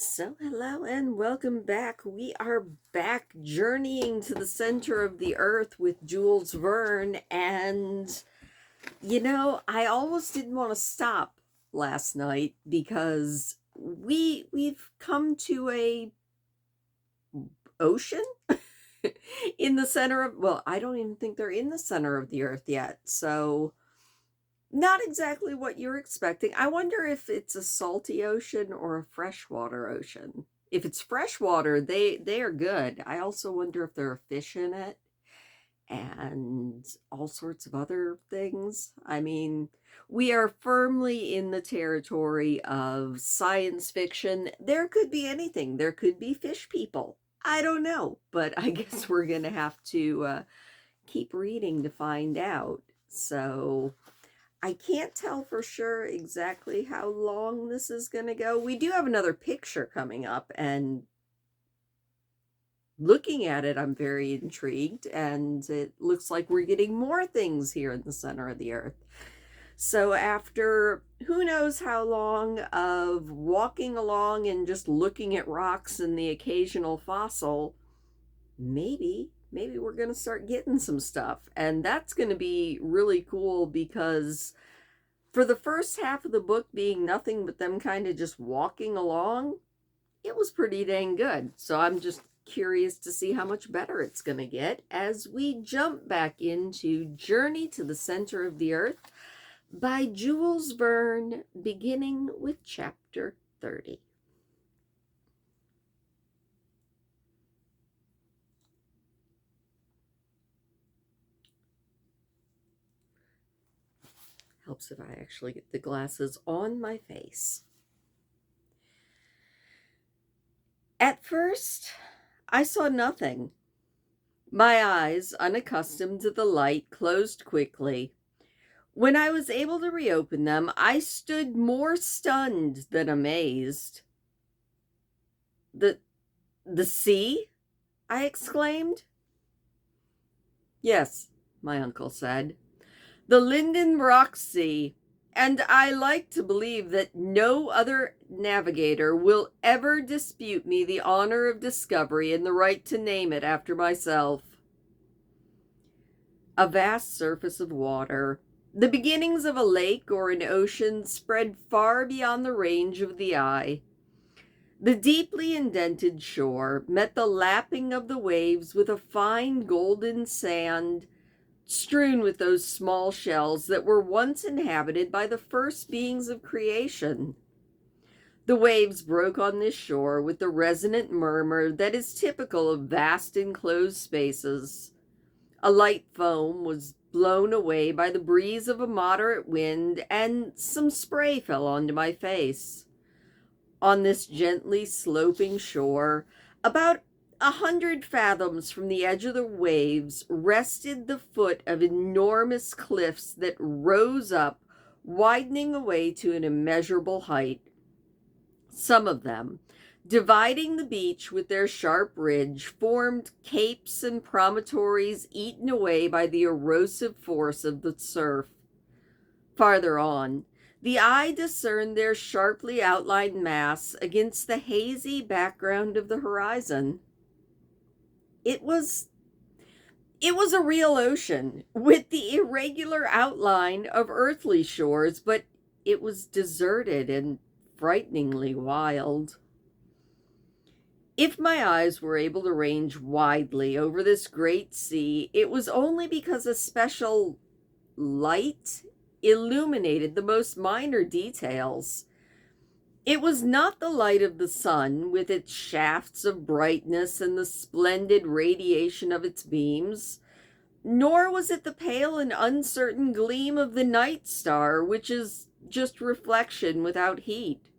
So, hello and welcome back. We are back journeying to the center of the earth with Jules Verne. And, I almost didn't want to stop last night because we've come to a ocean in the center of, well, I don't even think they're in the center of the earth yet. So, not exactly what you're expecting. I wonder if it's a salty ocean or a freshwater ocean. If it's freshwater, they are good. I also wonder if there are fish in it and all sorts of other things. I mean, we are firmly in the territory of science fiction. There could be anything. There could be fish people. I don't know, but I guess we're going to have to keep reading to find out. So, I can't tell for sure exactly how long this is going to go. We do have another picture coming up, and looking at it, I'm very intrigued, and it looks like we're getting more things here in the center of the earth. So, after who knows how long of walking along and just looking at rocks and the occasional fossil, maybe we're going to start getting some stuff. And that's going to be really cool because for the first half of the book being nothing but them kind of just walking along, it was pretty dang good. So I'm just curious to see how much better it's going to get as we jump back into Journey to the Center of the Earth by Jules Verne, beginning with chapter 30. Helps if I actually get the glasses on my face. At first, I saw nothing. My eyes, unaccustomed to the light, closed quickly. When I was able to reopen them, I stood more stunned than amazed. The the sea? I exclaimed. Yes, my uncle said. The Linden Rock Sea, and I like to believe that no other navigator will ever dispute me the honor of discovery and the right to name it after myself. A vast surface of water, the beginnings of a lake or an ocean, spread far beyond the range of the eye. The deeply indented shore met the lapping of the waves with a fine golden sand strewn with those small shells that were once inhabited by the first beings of creation. The waves broke on this shore with the resonant murmur that is typical of vast enclosed spaces. A light foam was blown away by the breeze of a moderate wind, and some spray fell onto my face. On this gently sloping shore, about 100 fathoms from the edge of the waves, rested the foot of enormous cliffs that rose up, widening away to an immeasurable height. Some of them, dividing the beach with their sharp ridge, formed capes and promontories eaten away by the erosive force of the surf. Farther on, the eye discerned their sharply outlined mass against the hazy background of the horizon. It was it was a real ocean with the irregular outline of earthly shores, but it was deserted and frighteningly wild. If my eyes were able to range widely over this great sea, it was only because a special light illuminated the most minor details. It was not the light of the sun, with its shafts of brightness and the splendid radiation of its beams, nor was it the pale and uncertain gleam of the night star, which is just reflection without heat.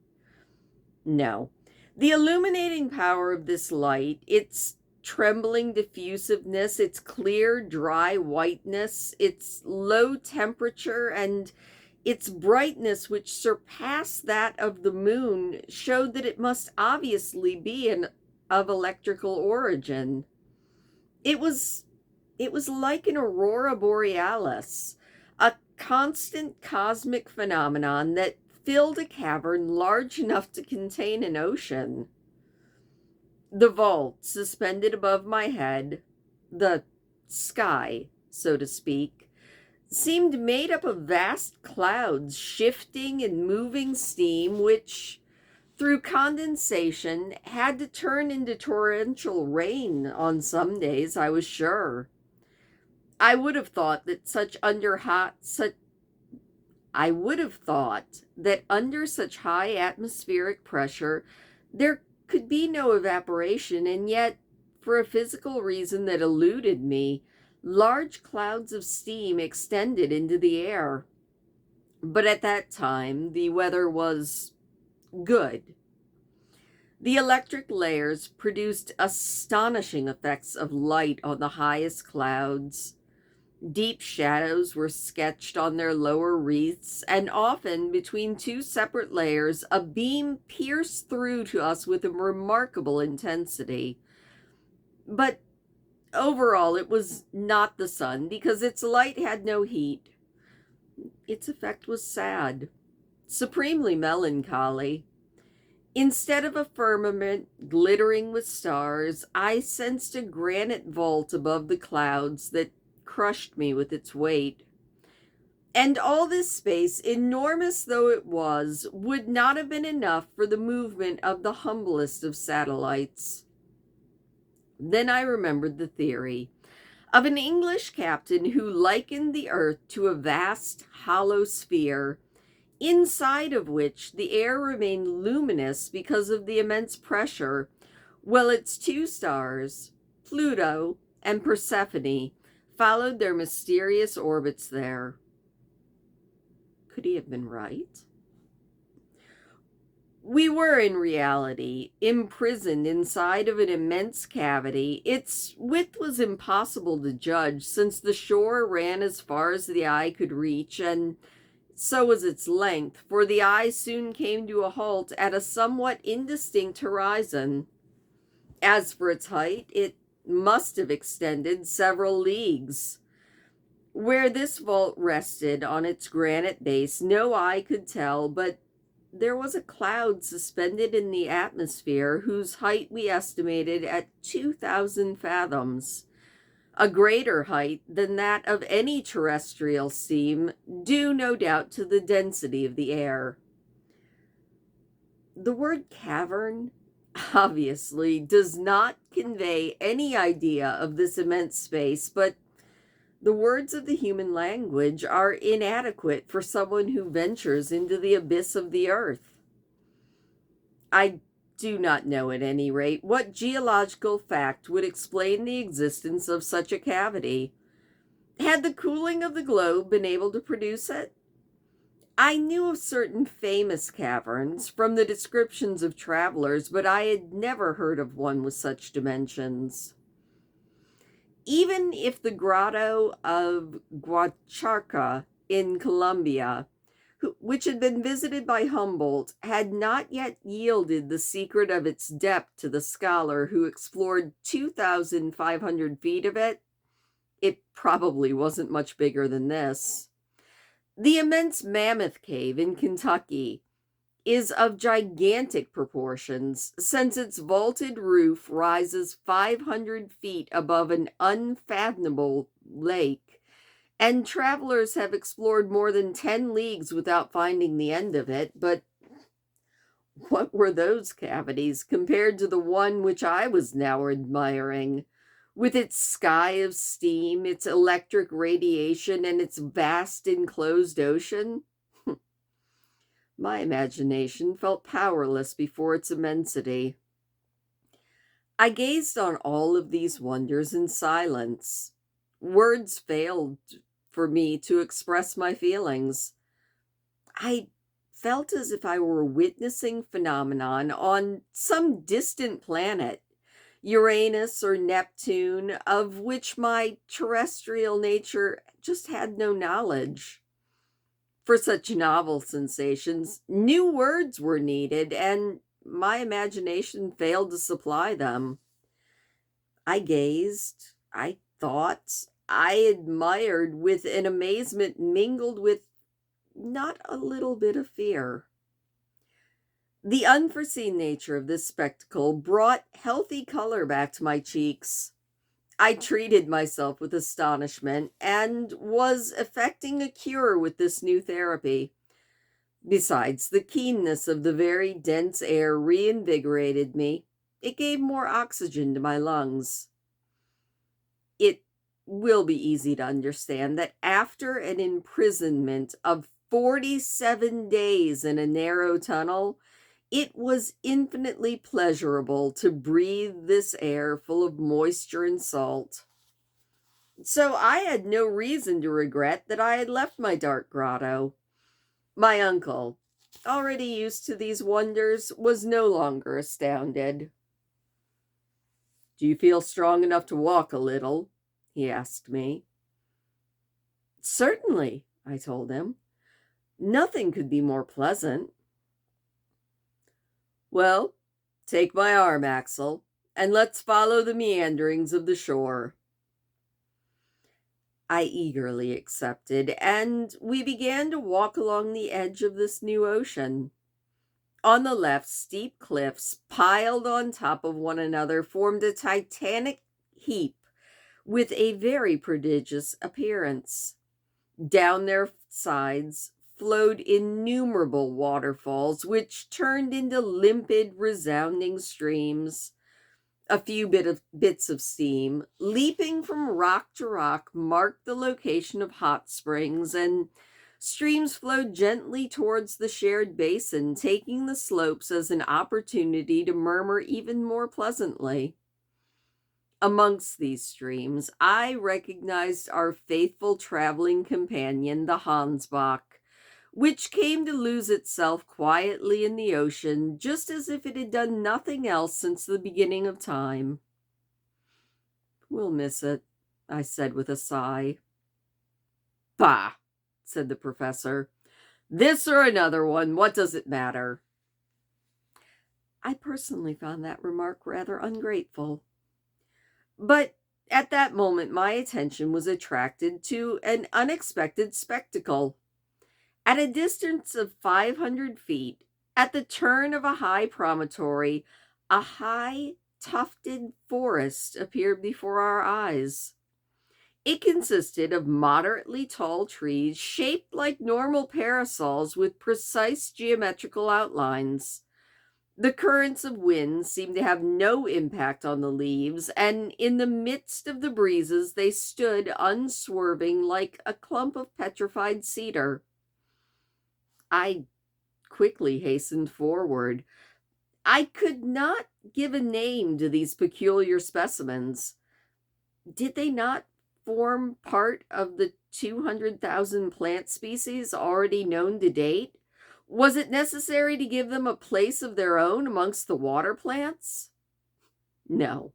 No, the illuminating power of this light, its trembling diffusiveness, its clear, dry whiteness, its low temperature, and its brightness, which surpassed that of the moon, showed that it must obviously be of electrical origin. It was it was like an aurora borealis, a constant cosmic phenomenon that filled a cavern large enough to contain an ocean. The vault suspended above my head, the sky, so to speak, seemed made up of vast clouds shifting and moving steam, which, through condensation, had to turn into torrential rain on some days, I was sure. I would have thought that under such high atmospheric pressure there could be no evaporation, and yet, for a physical reason that eluded me, large clouds of steam extended into the air. But at that time, the weather was good. The electric layers produced astonishing effects of light on the highest clouds. Deep shadows were sketched on their lower wreaths, and often, between two separate layers, a beam pierced through to us with a remarkable intensity. But overall, it was not the sun, because its light had no heat. Its effect was sad, supremely melancholy. Instead of a firmament glittering with stars, I sensed a granite vault above the clouds that crushed me with its weight. And all this space, enormous though it was, would not have been enough for the movement of the humblest of satellites. Then I remembered the theory of an English captain who likened the earth to a vast hollow sphere, inside of which the air remained luminous because of the immense pressure, while its two stars, Pluto and Persephone, followed their mysterious orbits there. Could he have been right? We were, in reality, imprisoned inside of an immense cavity. Its width was impossible to judge, since the shore ran as far as the eye could reach, and so was its length, for the eye soon came to a halt at a somewhat indistinct horizon. As for its height, it must have extended several leagues. Where this vault rested on its granite base, no eye could tell, but there was a cloud suspended in the atmosphere whose height we estimated at 2,000 fathoms, a greater height than that of any terrestrial steam, due no doubt to the density of the air. The word cavern obviously does not convey any idea of this immense space, but the words of the human language are inadequate for someone who ventures into the abyss of the earth. I do not know, at any rate, what geological fact would explain the existence of such a cavity. Had the cooling of the globe been able to produce it? I knew of certain famous caverns from the descriptions of travelers, but I had never heard of one with such dimensions. Even if the grotto of Guacharca in Colombia, which had been visited by Humboldt, had not yet yielded the secret of its depth to the scholar who explored 2,500 feet of it, it probably wasn't much bigger than this. The immense Mammoth Cave in Kentucky is of gigantic proportions, since its vaulted roof rises 500 feet above an unfathomable lake, and travelers have explored more than 10 leagues without finding the end of it. But what were those cavities compared to the one which I was now admiring, with its sky of steam, its electric radiation, and its vast enclosed ocean? My imagination felt powerless before its immensity. I gazed on all of these wonders in silence. Words failed for me to express my feelings. I felt as if I were witnessing phenomenon on some distant planet, Uranus or Neptune, of which my terrestrial nature just had no knowledge. For such novel sensations, new words were needed, and my imagination failed to supply them. I gazed, I thought, I admired with an amazement mingled with not a little bit of fear. The unforeseen nature of this spectacle brought healthy color back to my cheeks. I treated myself with astonishment and was effecting a cure with this new therapy. Besides, the keenness of the very dense air reinvigorated me. It gave more oxygen to my lungs. It will be easy to understand that after an imprisonment of 47 days in a narrow tunnel, it was infinitely pleasurable to breathe this air full of moisture and salt. So I had no reason to regret that I had left my dark grotto. My uncle, already used to these wonders, was no longer astounded. "Do you feel strong enough to walk a little?" he asked me. "Certainly," I told him. "Nothing could be more pleasant." "Well, take my arm, Axel, and let's follow the meanderings of the shore." I eagerly accepted, and we began to walk along the edge of this new ocean. On the left, steep cliffs piled on top of one another formed a titanic heap with a very prodigious appearance. Down their sides flowed innumerable waterfalls, which turned into limpid, resounding streams. A few bits of steam, leaping from rock to rock, marked the location of hot springs, and streams flowed gently towards the shared basin, taking the slopes as an opportunity to murmur even more pleasantly. Amongst these streams, I recognized our faithful traveling companion, the Hansbach, which came to lose itself quietly in the ocean, just as if it had done nothing else since the beginning of time. "We'll miss it," I said with a sigh. "Bah," said the professor. "This or another one, what does it matter?" I personally found that remark rather ungrateful. But at that moment, my attention was attracted to an unexpected spectacle. At a distance of 500 feet, at the turn of a high promontory, a high, tufted forest appeared before our eyes. It consisted of moderately tall trees shaped like normal parasols with precise geometrical outlines. The currents of wind seemed to have no impact on the leaves, and in the midst of the breezes they stood unswerving like a clump of petrified cedar. I quickly hastened forward. I could not give a name to these peculiar specimens. Did they not form part of the 200,000 plant species already known to date? Was it necessary to give them a place of their own amongst the water plants? No.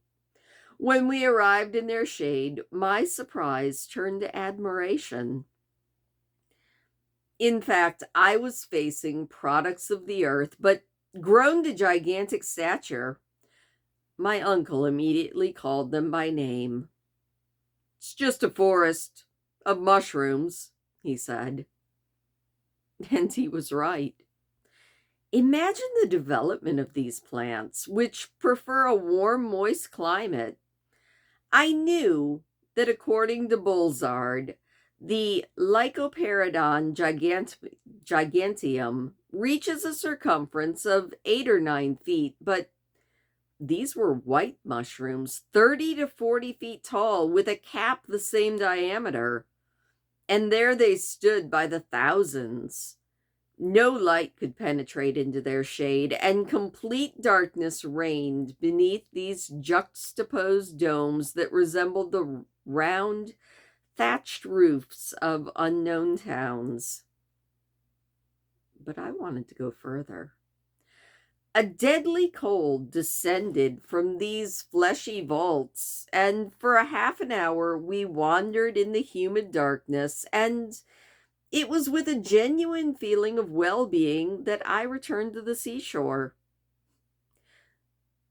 When we arrived in their shade, my surprise turned to admiration. In fact, I was facing products of the earth, but grown to gigantic stature. My uncle immediately called them by name. "It's just a forest of mushrooms," he said. And he was right. Imagine the development of these plants, which prefer a warm, moist climate. I knew that according to Bolzard, the Lycopterodon giganteum reaches a circumference of 8 or 9 feet, but these were white mushrooms, 30 to 40 feet tall, with a cap the same diameter. And there they stood by the thousands. No light could penetrate into their shade, and complete darkness reigned beneath these juxtaposed domes that resembled the round, thatched roofs of unknown towns. But I wanted to go further. A deadly cold descended from these fleshy vaults, and for a half an hour we wandered in the humid darkness, and it was with a genuine feeling of well-being that I returned to the seashore.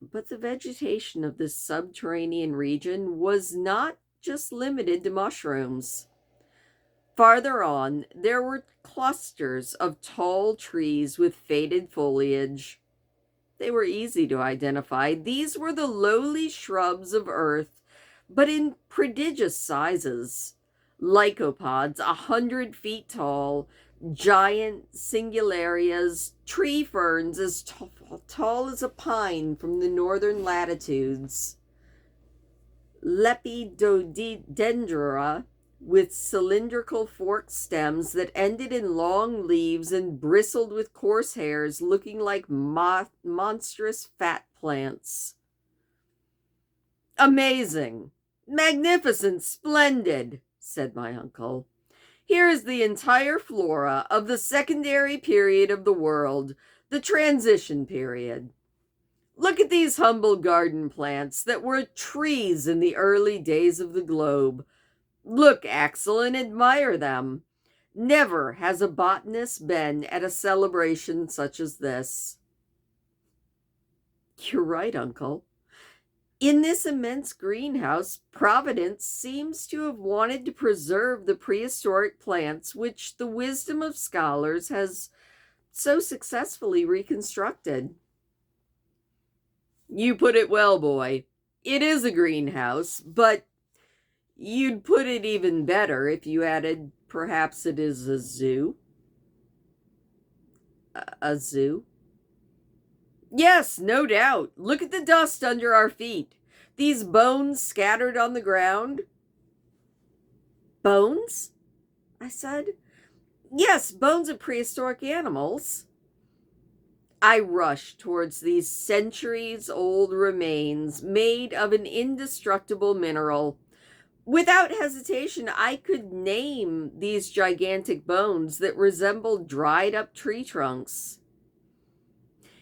But the vegetation of this subterranean region was not just limited to mushrooms. Farther on, there were clusters of tall trees with faded foliage. They were easy to identify. These were the lowly shrubs of earth, but in prodigious sizes. Lycopods 100 feet tall, giant singularias, tree ferns as tall as a pine from the northern latitudes, Lepidodendra with cylindrical forked stems that ended in long leaves and bristled with coarse hairs looking like monstrous fat plants. Amazing! Magnificent! Splendid! Said my uncle. Here is the entire flora of the secondary period of the world, the transition period. Look at these humble garden plants that were trees in the early days of the globe. Look, Axel, and admire them. Never has a botanist been at a celebration such as this. You're right, Uncle. In this immense greenhouse, Providence seems to have wanted to preserve the prehistoric plants which the wisdom of scholars has so successfully reconstructed. You put it well, boy. It is a greenhouse, but you'd put it even better if you added perhaps it is a zoo. A zoo? Yes, no doubt. Look at the dust under our feet. These bones scattered on the ground. Bones? I said. Yes, bones of prehistoric animals. I rushed towards these centuries-old remains made of an indestructible mineral. Without hesitation, I could name these gigantic bones that resembled dried-up tree trunks.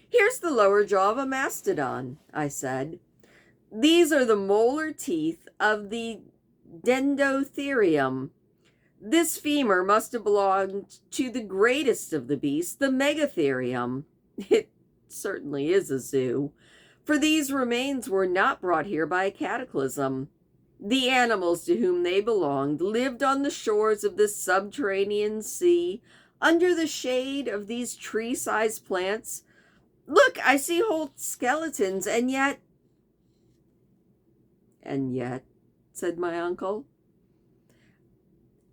Here's the lower jaw of a mastodon, I said. These are the molar teeth of the Dendrotherium. This femur must have belonged to the greatest of the beasts, the Megatherium. It certainly is a zoo, for these remains were not brought here by a cataclysm. The animals to whom they belonged lived on the shores of this subterranean sea, under the shade of these tree-sized plants. Look, I see whole skeletons, and yet, said my uncle,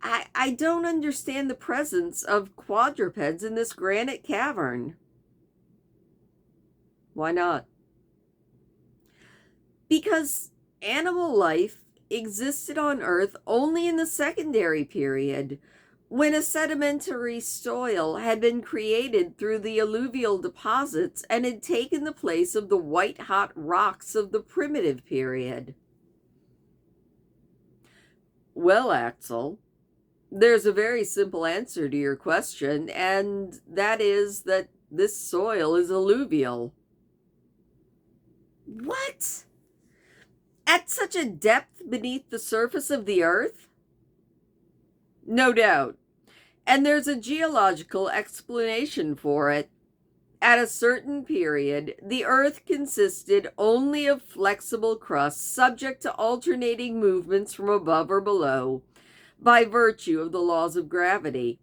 I don't understand the presence of quadrupeds in this granite cavern. Why not? Because animal life existed on Earth only in the secondary period, when a sedimentary soil had been created through the alluvial deposits and had taken the place of the white-hot rocks of the primitive period. Well, Axel, there's a very simple answer to your question, and that is that this soil is alluvial. What? At such a depth beneath the surface of the earth? No doubt. And there's a geological explanation for it. At a certain period, the earth consisted only of flexible crusts subject to alternating movements from above or below by virtue of the laws of gravity.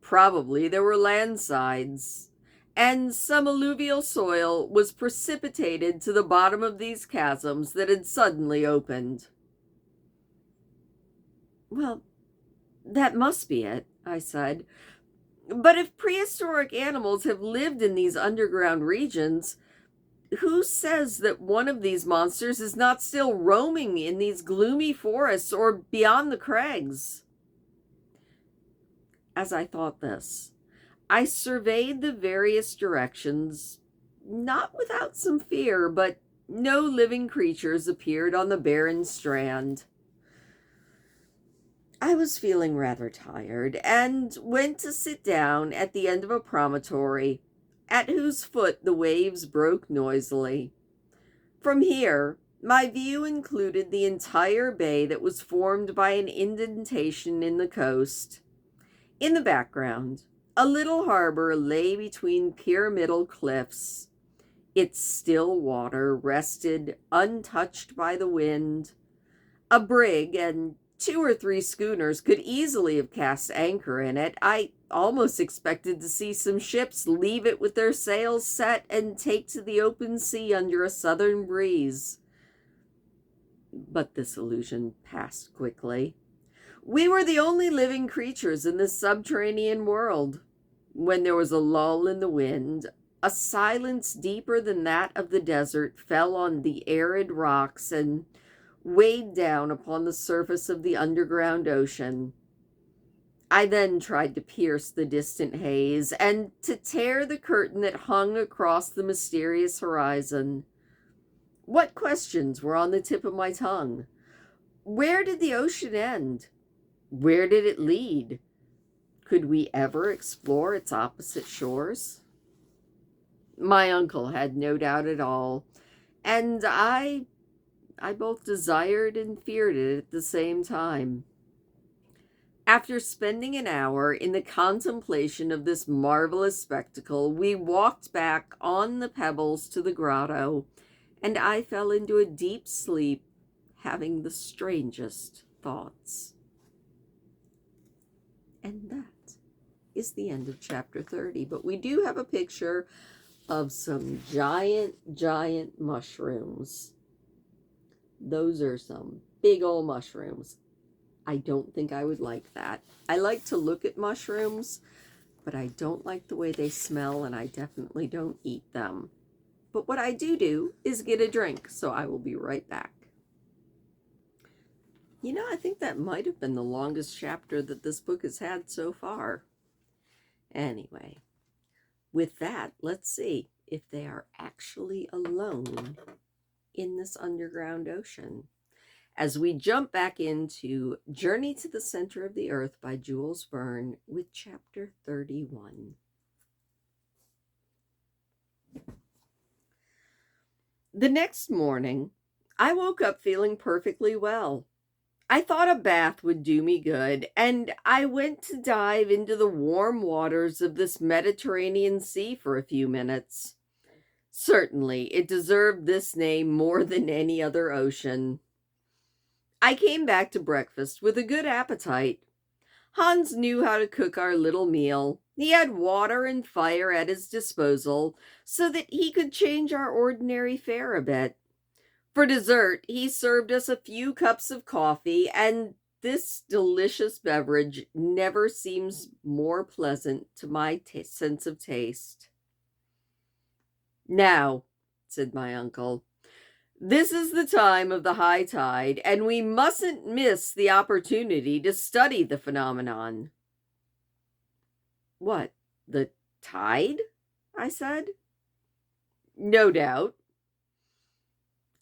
Probably there were landslides, and some alluvial soil was precipitated to the bottom of these chasms that had suddenly opened. Well, that must be it, I said. But if prehistoric animals have lived in these underground regions, who says that one of these monsters is not still roaming in these gloomy forests or beyond the crags? As I thought this, I surveyed the various directions, not without some fear, but no living creatures appeared on the barren strand. I was feeling rather tired, and went to sit down at the end of a promontory, at whose foot the waves broke noisily. From here, my view included the entire bay that was formed by an indentation in the coast. In the background, a little harbor lay between pyramidal cliffs. Its still water rested untouched by the wind. A brig and 2 or 3 schooners could easily have cast anchor in it. I almost expected to see some ships leave it with their sails set and take to the open sea under a southern breeze. But this illusion passed quickly. We were the only living creatures in this subterranean world. When there was a lull in the wind, a silence deeper than that of the desert fell on the arid rocks and weighed down upon the surface of the underground ocean. I then tried to pierce the distant haze and to tear the curtain that hung across the mysterious horizon. What questions were on the tip of my tongue? Where did the ocean end? Where did it lead? Could we ever explore its opposite shores? My uncle had no doubt at all, and I both desired and feared it at the same time. After spending an hour in the contemplation of this marvelous spectacle, we walked back on the pebbles to the grotto, and I fell into a deep sleep, having the strangest thoughts. And that is the end of chapter 30. But we do have a picture of some giant mushrooms. Those are some big old mushrooms. I don't think I would like that. I like to look at mushrooms, but I don't like the way they smell, and I definitely don't eat them. But what I do is get a drink, so I will be right back. You know, I think that might have been the longest chapter that this book has had so far. Anyway, with that, let's see if they are actually alone in this underground ocean. As we jump back into Journey to the Center of the Earth by Jules Verne with chapter 31. The next morning, I woke up feeling perfectly well. I thought a bath would do me good, and I went to dive into the warm waters of this Mediterranean Sea for a few minutes. Certainly, it deserved this name more than any other ocean. I came back to breakfast with a good appetite. Hans knew how to cook our little meal. He had water and fire at his disposal so that he could change our ordinary fare a bit. For dessert, he served us a few cups of coffee, and this delicious beverage never seems more pleasant to my sense of taste. Now, said my uncle, this is the time of the high tide, and we mustn't miss the opportunity to study the phenomenon. What, the tide? I said. No doubt.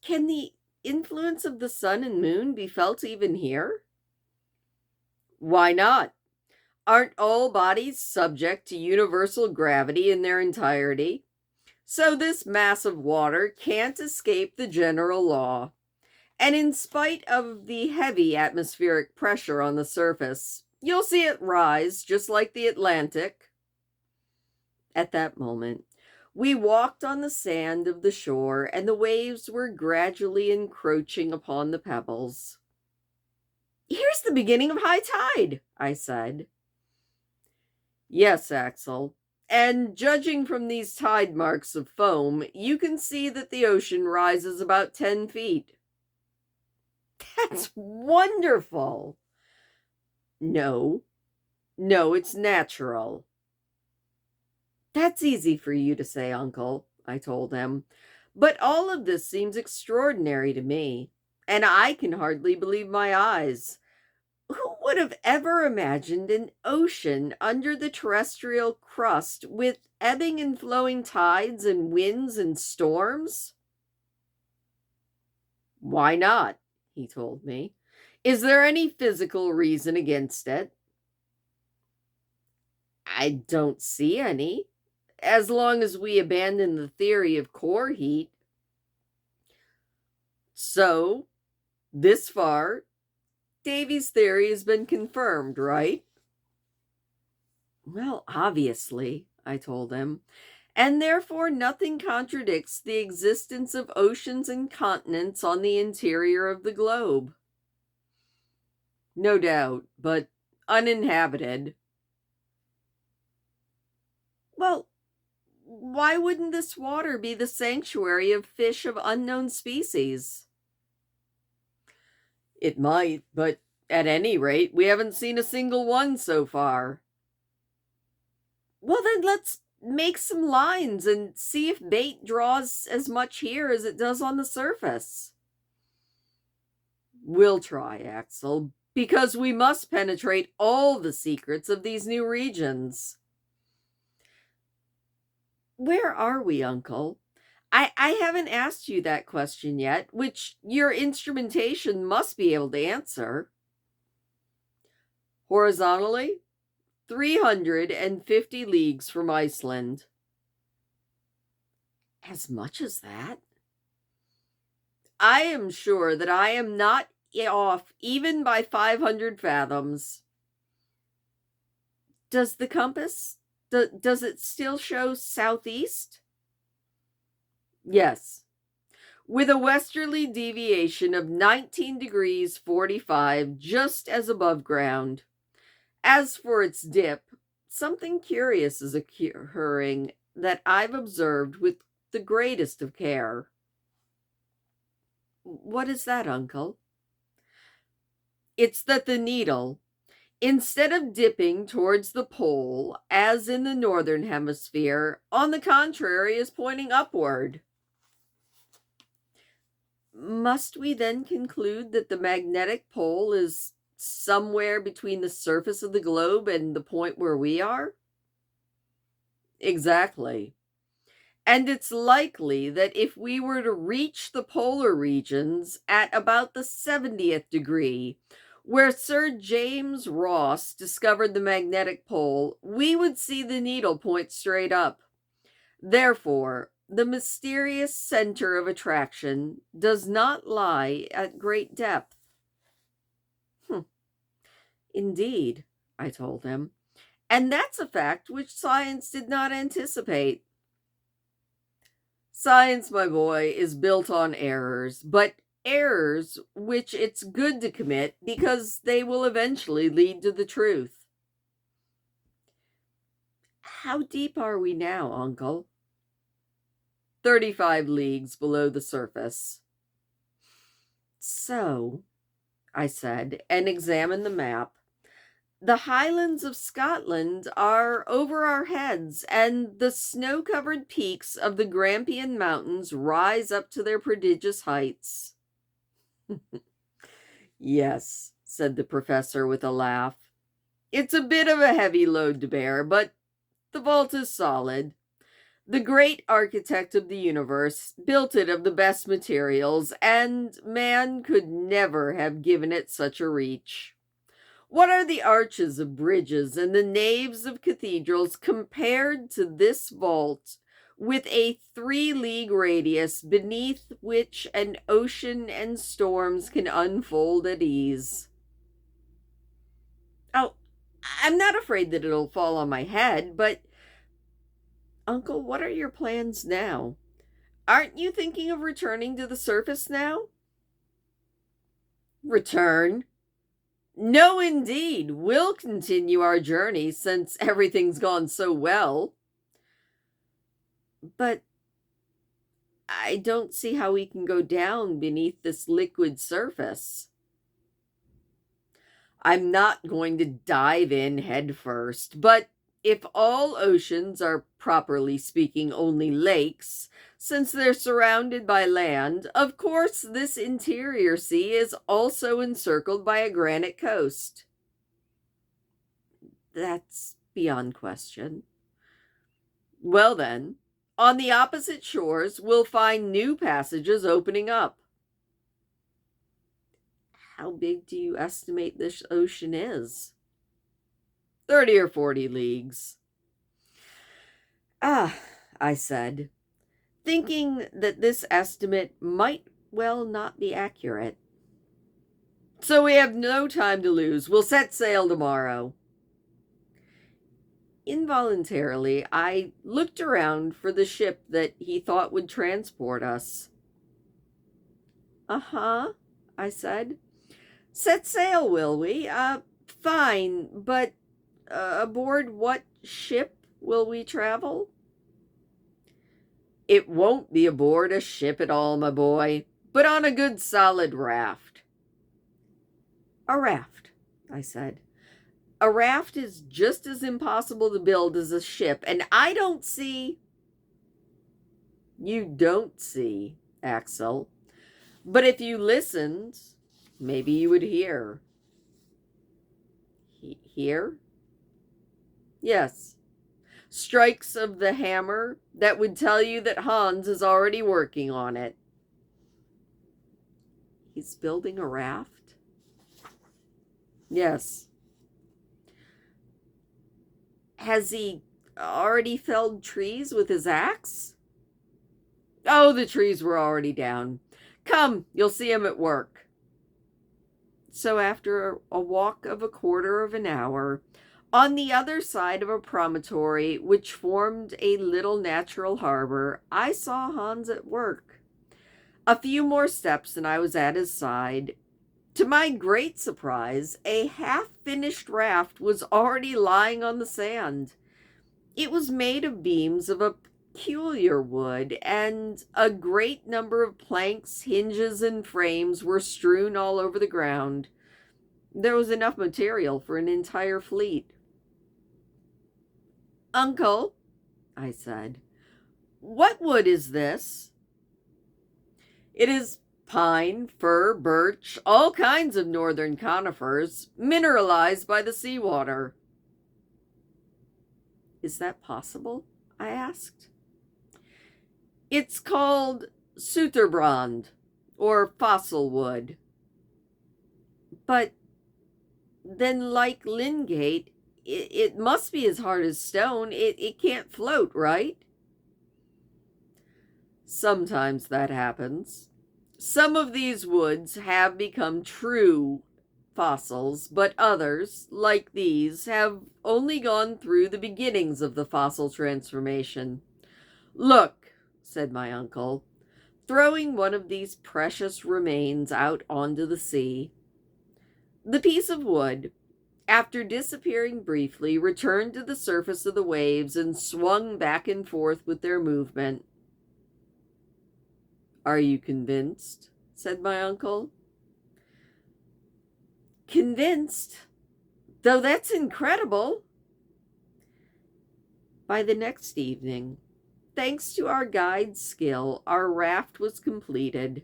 Can the influence of the sun and moon be felt even here? Why not? Aren't all bodies subject to universal gravity in their entirety? So this mass of water can't escape the general law. And in spite of the heavy atmospheric pressure on the surface, you'll see it rise just like the Atlantic. At that moment, we walked on the sand of the shore, and the waves were gradually encroaching upon the pebbles. Here's the beginning of high tide, I said. Yes, Axel. And judging from these tide marks of foam, you can see that the ocean rises about 10 feet. That's wonderful. No, it's natural. That's easy for you to say, Uncle, I told him. But all of this seems extraordinary to me, and I can hardly believe my eyes. Who would have ever imagined an ocean under the terrestrial crust with ebbing and flowing tides and winds and storms? Why not? He told me. Is there any physical reason against it? I don't see any, as long as we abandon the theory of core heat. So, this far, Davy's theory has been confirmed, right? Well, obviously, I told him, and therefore nothing contradicts the existence of oceans and continents on the interior of the globe. no doubt, but uninhabited. Well, why wouldn't this water be the sanctuary of fish of unknown species? It might, but at any rate, we haven't seen a single one so far. Well, then let's make some lines and see if bait draws as much here as it does on the surface. We'll try, Axel, because we must penetrate all the secrets of these new regions. Where are we, Uncle? I haven't asked you that question yet, which your instrumentation must be able to answer. Horizontally, 350 leagues from Iceland. As much as that? I am sure that I am not off even by 500 fathoms. Does the compass, does it still show southeast? Yes, with a westerly deviation of 19 degrees 45, just as above ground. As for its dip, something curious is occurring that I've observed with the greatest of care. What is that, Uncle? It's that the needle, instead of dipping towards the pole, as in the northern hemisphere, on the contrary, is pointing upward. Must we then conclude that the magnetic pole is somewhere between the surface of the globe and the point where we are? Exactly. And it's likely that if we were to reach the polar regions at about the 70th degree, where Sir James Ross discovered the magnetic pole, we would see the needle point straight up. Therefore, the mysterious center of attraction does not lie at great depth. Indeed, I told him. And that's a fact which science did not anticipate. Science, my boy, is built on errors, but errors which it's good to commit because they will eventually lead to the truth. How deep are we now, Uncle? 35 leagues below the surface. So, I said, and examined the map. The highlands of Scotland are over our heads, and the snow-covered peaks of the Grampian Mountains rise up to their prodigious heights. Yes, said the professor with a laugh. It's a bit of a heavy load to bear, but the vault is solid. The great architect of the universe built it of the best materials, and man could never have given it such a reach. What are the arches of bridges and the naves of cathedrals compared to this vault with a 3-league radius beneath which an ocean and storms can unfold at ease? Oh, I'm not afraid that it'll fall on my head, but Uncle, what are your plans now? Aren't you thinking of returning to the surface now? Return? No, indeed. We'll continue our journey since everything's gone so well. But I don't see how we can go down beneath this liquid surface. I'm not going to dive in head first, but if all oceans are properly speaking only lakes, since they're surrounded by land, of course this interior sea is also encircled by a granite coast. That's beyond question. Well then, on the opposite shores, we'll find new passages opening up. How big do you estimate this ocean is? 30 or 40 leagues. Ah, I said, thinking that this estimate might well not be accurate. So we have no time to lose. We'll set sail tomorrow. Involuntarily, I looked around for the ship that he thought would transport us. Uh-huh, I said. Set sail, will we? Fine, but aboard what ship will we travel? It won't be aboard a ship at all, my boy, but on a good solid raft. A raft, I said. A raft is just as impossible to build as a ship, and I don't see. You don't see, Axel. But if you listened, maybe you would hear. Hear? Yes. Strikes of the hammer that would tell you that Hans is already working on it. He's building a raft? Yes. Has he already felled trees with his axe? Oh, the trees were already down. Come, you'll see him at work. So after a walk of a quarter of an hour, on the other side of a promontory which formed a little natural harbor, I saw Hans at work. A few more steps and I was at his side. To my great surprise, a half-finished raft was already lying on the sand. It was made of beams of a peculiar wood, and a great number of planks, hinges, and frames were strewn all over the ground. There was enough material for an entire fleet. Uncle, I said, what wood is this? It is pine, fir, birch, all kinds of northern conifers, mineralized by the seawater. Is that possible? I asked. It's called Suterbrand, or fossil wood. But then, like Lingate, it must be as hard as stone. It can't float, right? Sometimes that happens. Some of these woods have become true fossils, but others, like these, have only gone through the beginnings of the fossil transformation. Look, said my uncle, throwing one of these precious remains out onto the sea. The piece of wood, after disappearing briefly, returned to the surface of the waves and swung back and forth with their movement. Are you convinced? Said my uncle. Convinced? Though that's incredible. By the next evening, thanks to our guide's skill, our raft was completed.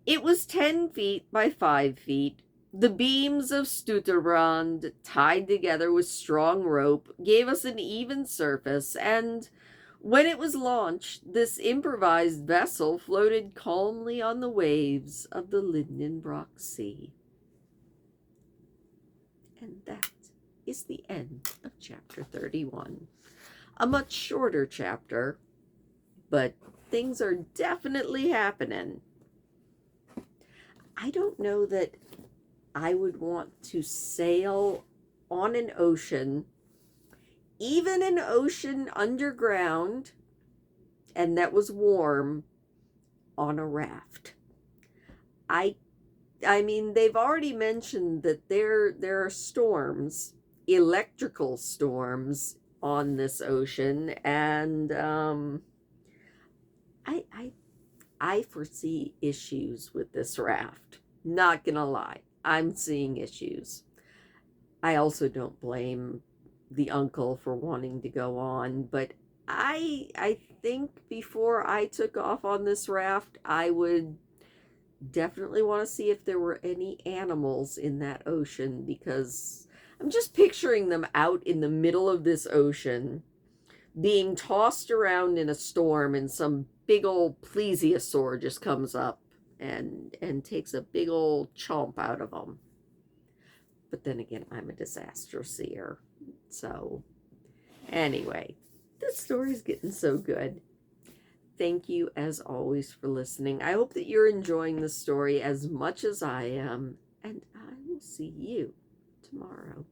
It was 10 feet by 5 feet. The beams of Suterbrand, tied together with strong rope, gave us an even surface, and when it was launched, this improvised vessel floated calmly on the waves of the Lindenbrock Sea. And that is the end of chapter 31. A much shorter chapter, but things are definitely happening. I don't know that I would want to sail on an ocean, even an ocean underground, and that was warm, on a raft. I mean, they've already mentioned that there are storms, electrical storms on this ocean, and I foresee issues with this raft. Not gonna lie, I'm seeing issues. I also don't blame the uncle for wanting to go on, but I think before I took off on this raft, I would definitely want to see if there were any animals in that ocean, because I'm just picturing them out in the middle of this ocean being tossed around in a storm, and some big old plesiosaur just comes up and takes a big old chomp out of them. But then again, I'm a disaster seer. So anyway, this story's getting so good. Thank you, as always, for listening. I hope that you're enjoying the story as much as I am, and I will see you tomorrow.